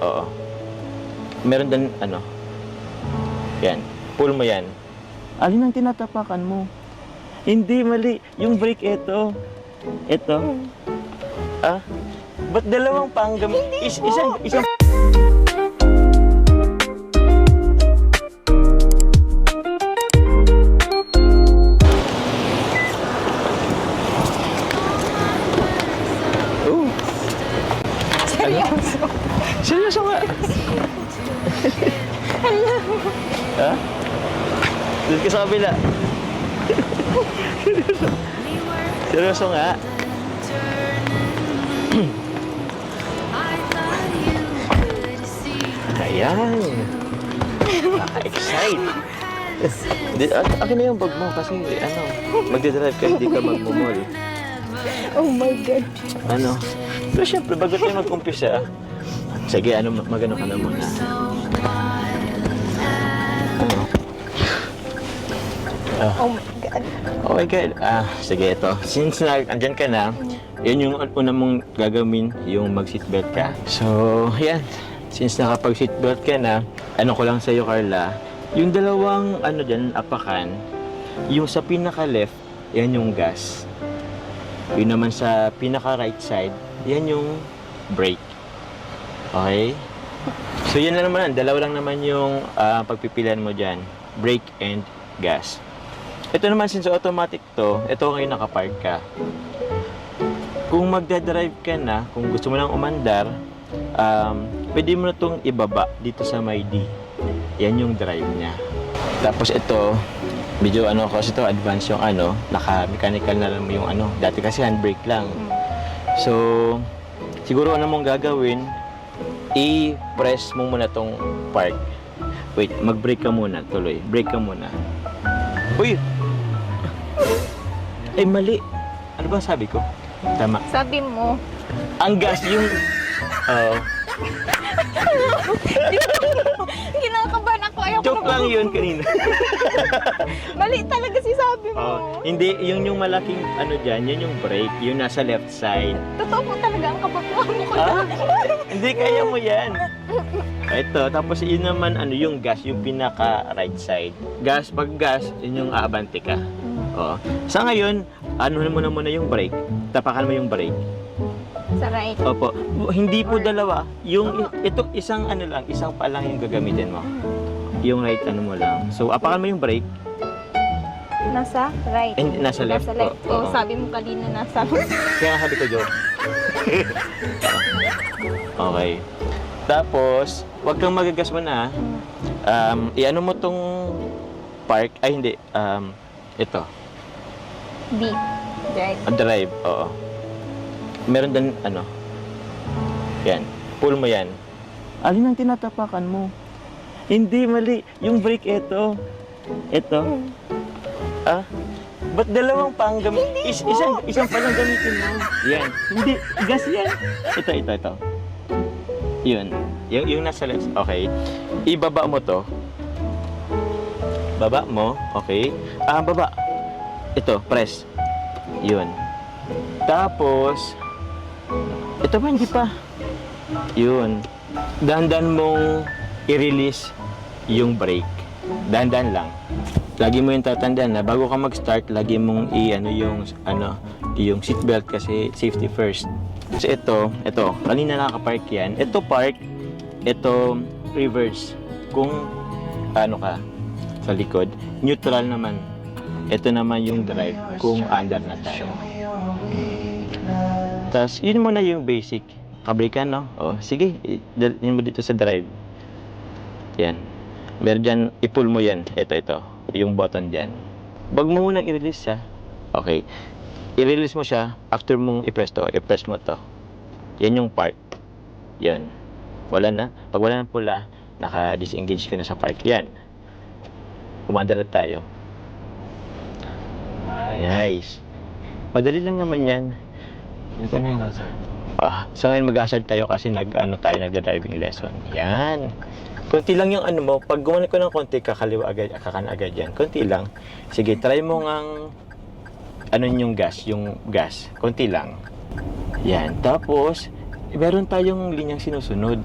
Oo. Meron din, ano. Yan. Pull mo yan. Alin ang tinatapakan mo? Hindi, mali. Yung brake, ito. Ito. Ah? Ba't dalawang panggam? Isang... Oh. Seryoso. Seryoso nga. Hello. Ha? Doon ka sa kabila. Seryoso nga. Ayan. Nakaka-excite. Akin na yung bag mo kasi ano, magdadrive ka, hindi ka magmumol. Oh my God. Ano? Pero syempre, bago tayo mag-umpisa, sige, ano, magano ka na muna. Ano? Oh my God. Oh my God. Sige, ito. Since andyan ka na, yun yung una mong gagawin, yung mag-seatbelt ka. So, yan. Since nakapag-seatbelt ka na, ano ko lang sa'yo, Carla, yung dalawang, ano dyan, apakan, yung sa pinaka-left, yan yung gas. Yung naman sa pinaka-right side, yan yung brake. Okay? So, yan na naman. Dalawa lang naman yung pagpipilian mo dyan. Brake and gas. Ito naman, since automatic to, ito ngayon nakapark ka. Kung magdadrive ka na, kung gusto mo lang umandar, pwede mo na itong ibaba dito sa may D. Yan yung drive niya. Tapos ito, medyo ano kasi ito, advance yung ano, naka-mechanical na lang yung ano. Dati kasi handbrake lang. So, siguro ano mong gagawin, i-press mo muna tong park. Wait, mag-brake ka muna, tuloy. Brake ka muna. Uy! Ay, mali. Ano ba sabi ko? Tama. Sabi mo. Ang gas yung... Oo. Kinakabahan ako. Ayaw ko Joke lang yun kanina. Mali talaga si sabi mo. Oh, hindi, yung malaking ano dyan, yun yung brake, yung nasa left side. Totoo po talaga ang kabaklaan mo ko Ah? na. Hindi, kaya mo yan. Ito, tapos yun naman, ano, yung gas, yung pinaka right side. Gas, pag gas, yun yung aabante ka. Oo. Sa ngayon, ano mo na muna yung brake. Tapakan mo yung brake. Sa right. Opo. Hindi po dalawa. Yung, ito, isang ano lang, isang pa lang yung gagamitin mo. Yung right ano mo lang. So, apakan mo yung brake. Nasa right. Nasa left. Nasa left. Oo. Sabi mo kanina nasa Kaya nga sabi ko, joke. Okay. Tapos, wag kang magagas mo na. I-ano mo tong park. Ay, hindi. Ito. D. Drive. Drive. Oo. Meron din, ano. Yan. Pull mo yan. Alin ang tinatapakan mo? Hindi, mali. Yung brake, ito. Ito. Ah? Ba't dalawang panggam? Isang pa lang gamitin mo. Yan. Hindi. Gas yan. Ito. Yun. Yung nasa left. Okay. Ibaba mo to. Baba mo. Okay. Baba. Ito. Press. Yun. Tapos, ito ba? Hindi pa. Yun. Dahan-dahan mong i-release yung brake. Dahan-dahan lang. Lagi mo yung tatandaan na bago ka mag-start, lagi mong yung seatbelt kasi safety first. So ito, kanina nakapark yan. Ito park, ito reverse. Kung ano ka sa likod, neutral naman. Ito naman yung drive kung under na tayo. Tapos yun muna yung basic. Kabrikan, no? O, sige, yun mo dito sa drive. Yan. Meron dyan, i-pull mo yan. Ito. Yung button dyan. Wag mo munang i-release siya. Okay. I-release mo siya after mong i-press to. I-press mo to. Yan yung park. Yan. Wala na. Pag wala ng pula, naka-disengage ka na sa park. Yan. Umandar na tayo. Nice. Madali lang naman yan. Ito na yung hazard. So ngayon mag-hazard tayo kasi nagda-driving lesson. Yan. Kunti lang yung ano mo. Pag gumawa ko ng konti, kakaliwa agad, kakan agad yan. Kunti lang. Sige, try mo ngang yung gas. Kunti lang. Yan. Tapos, meron tayong linyang sinusunod.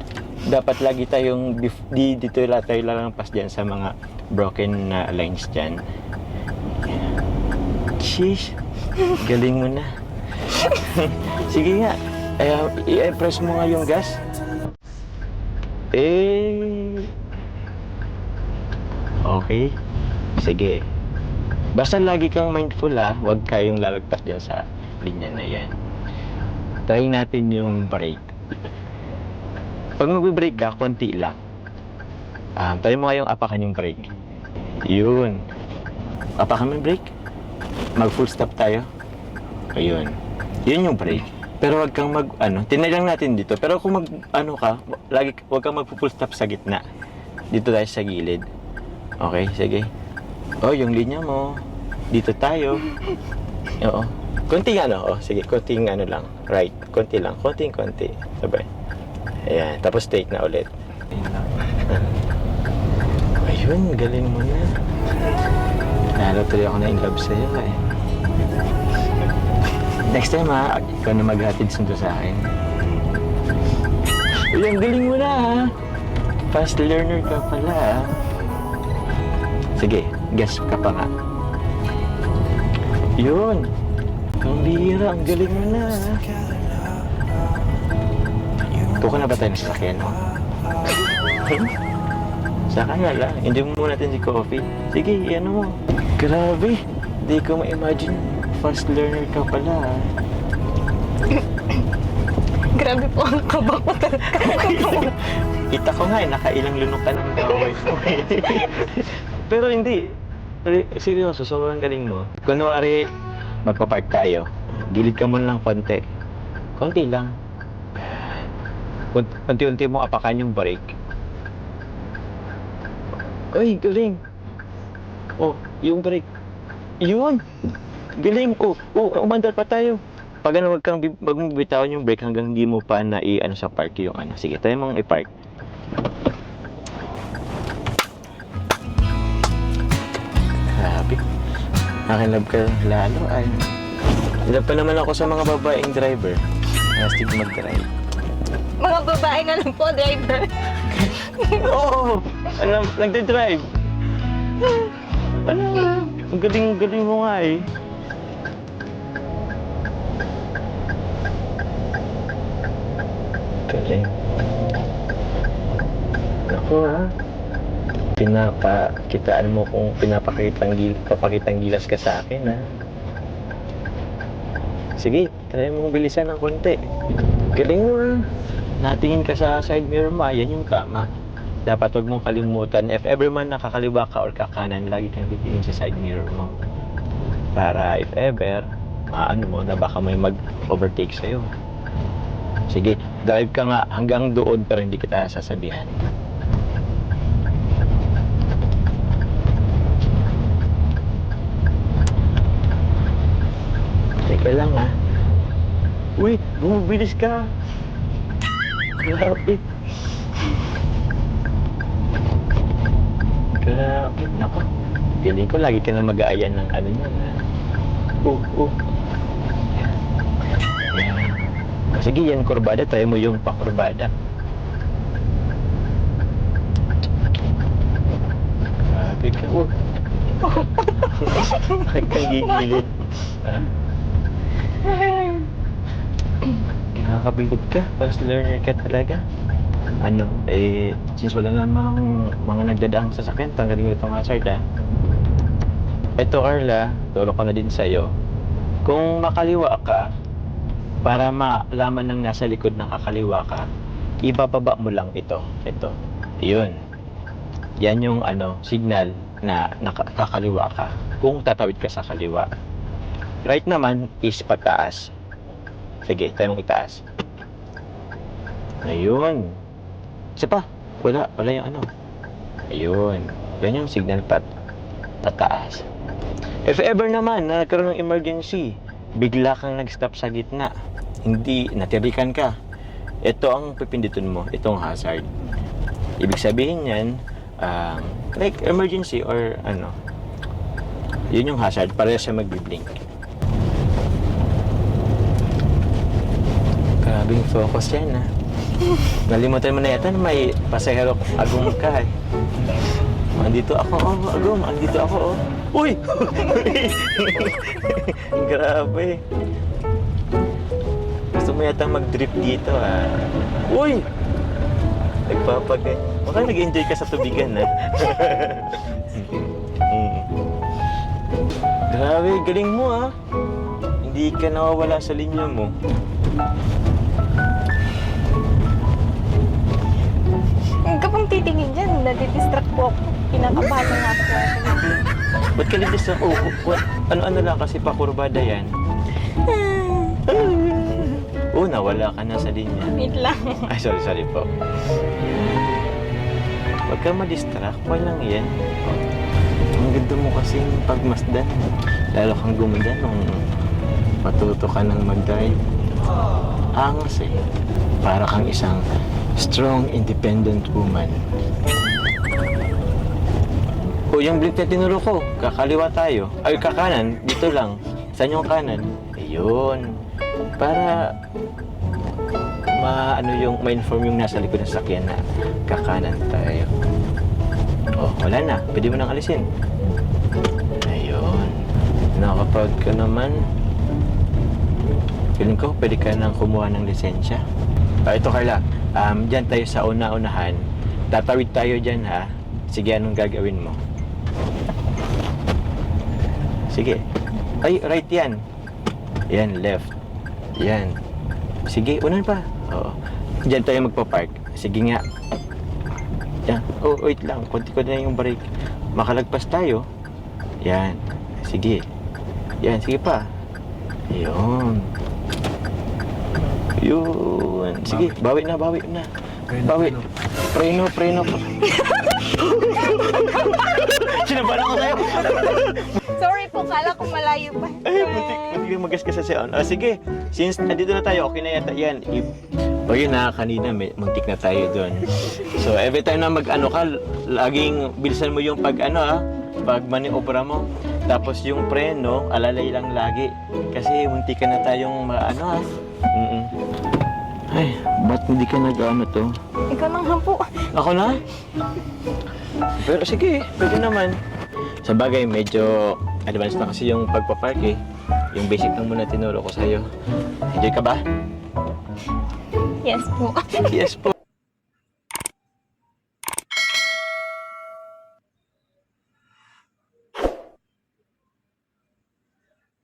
Dapat lagi tayong, dito tayo lalampas dyan sa mga broken na lines dyan. Sheesh, galing mo na. Sige nga, i-press mo nga yung gas. Okay. Sige. Basta lagi kang mindful huwag kayong lalagpas dyan sa linya na yan. Try natin yung brake. Pag mag-brake ka, konti lang. Try mo nga yung apakan yung brake. Yun. Apakan mo yung brake. Mag full stop tayo. Ayun. Yun yung brake. Pero wag kang tinay lang natin dito. Pero kung wag kang mag full stop sa gitna. Dito tayo sa gilid. Okay, sige. Yung linya mo. Dito tayo. Oo. Konting sige, konting lang. Right, konti lang. Konti. Sabay. Ayan, tapos straight na ulit. Ayun, galing mo na. Lalo tuloy ako na in love sa'yo Next time ikaw na maghatid sundo sa akin. Ayun, galing mo na Fast learner ka pala Sige, gas ka pa nga. Yun. Ang bihira, ang galing mo na Kuko na ba tayo sa sakyan mo? Saka na lang, hindi mo muna natin si coffee. Sige, mo. Grabe, di ko ma-imagine. Fast learner ka pala Grabe po ang kaba ko talaga. Kita ko nga nakailang lunok ka ng gawin mo Pero hindi. Seryoso, sobrang galing mo. Kunwari, magpapark tayo. Gilid ka muna lang konti. Konti lang. Unti-unti mo apakan yung brake. Ay, galing. Yung brake. Yun. Galing. Umandar pa tayo. Pag wag kang bitawan yung brake hanggang hindi mo pa na sa park yung Sige, tayo mong i-park. Grabe. Nakinlove ka lalo Love pa naman ako sa mga babaeng driver. Nastig mag-drive. Mga babae nga lang po, driver. Oo! Nagde-drive. Ang galing mo nga Galing. Ako Kitaan mo kung papakitang gilas ka sa akin Sige, try mo bilisan ng konti. Galing mo Natingin ka sa side mirror mo, yan yung tama. Dapat wag mong kalimutan, if ever man nakakaliwa ka or kakanan, lagi kang titingin sa side mirror mo. Para if ever, mo na baka may mag-overtake sa'yo. Sige, drive ka nga hanggang doon pero hindi kita sasabihan. Teka lang Uy, bumibilis ka. Grabe. Naku. Feeling ko lagi ka na mag-aayan ng niyan Yan. Sige, yan kurbada. Tayo mo yung pakurbada. Grabe ka. Bakit kang gigilid? Nakakabilog ka. Fast learner ka talaga. Since wala namang mga nagdadaang sasakyan, tanggalin ko itong hazard Ito Carla, turo ko na din sa'yo. Kung makaliwa ka, para malaman ng nasa likod ng kakaliwa ka, ibababa mo lang ito. Yun. Yan yung signal na nakakaliwa ka. Kung tatawid ka sa kaliwa. Right naman is pataas. Sige, tayo mong itaas. Ayun. Isa pa. Wala yung Ayun. Yan yung signal pataas. If ever naman na nagkaroon ng emergency, bigla kang nag-stop sa gitna, hindi natirikan ka, ito ang pipindutin mo, itong hazard. Ibig sabihin yan, like emergency or yun yung hazard, para siya magbi-blink. Grabing focus yan, ha? Nalimutan mo na yata na may pasahero agong ka, eh. Andito ako, oh, agong. Andito ako, oh. Uy! Grabe. Gusto mo yata mag-drip dito, ha? Uy! Nagpapagay. Baka nag-enjoy ka sa tubigan, ha? Grabe, galing mo, ha? Hindi ka nawawala sa linya mo. Huwag ka pong titingin dyan. Nadidistract po ako. Kinakabahan na nga po ako. Ba't ka nandito sa... ano-ano lang kasi pakurbada yan. Nawala ka na sa linya. Wait lang. Ay, sorry po. Huwag ka ma-distract. Walang yan. Ang ganda mo kasing pagmasdan. Lalo kang gumanda nung matuto ka ng mag-drive. Angas eh. Para kang isang strong, independent woman. O, yung blink na tinuro ko, kakaliwa tayo. Ay, kakanan, dito lang. Saan yung kanan? Ayun. Para ma-inform yung nasa likod ng sakyan na kakanan tayo. Oh, wala na. Pwede mo nang alisin. Ayun. Nakapag ka naman. Feeling ko, pwede ka nang kumuha ng lisensya. Ito, Carla. Diyan tayo sa una-unahan. Tatawid tayo dyan, ha? Sige, anong gagawin mo? Sige. Ay, right yan. Yan, left. Yan. Sige, unan pa. Oo. Diyan tayo magpa-park. Sige nga. Yan. Oh, wait lang. Kunti ko na yung brake. Makalagpas tayo. Yan. Sige. Yan, sige pa. Yun. Yun. Sige, bawi na. Bawi. Preno. Sinabahan ako sa'yo. Sorry po, kala ko malayo pa. Ay, muntik yung magasgas sa on. Sige, since nandito na tayo, okay na yata yan. Yun na, kanina muntik na tayo doon. So, every time na mag-ano ka, laging bilisan mo yung pag maniobra mo. Tapos yung preno, alalay lang lagi. Kasi muntik ka na tayong Ay, ba't hindi ka nag-ano to? Ikaw nang hampo. Ako na? Pero sige, pwede naman. Sa bagay, medyo advanced na kasi yung pagpapark eh. Yung basic lang muna tinuro ko sa'yo. Enjoy ka ba? Yes po. Yes po.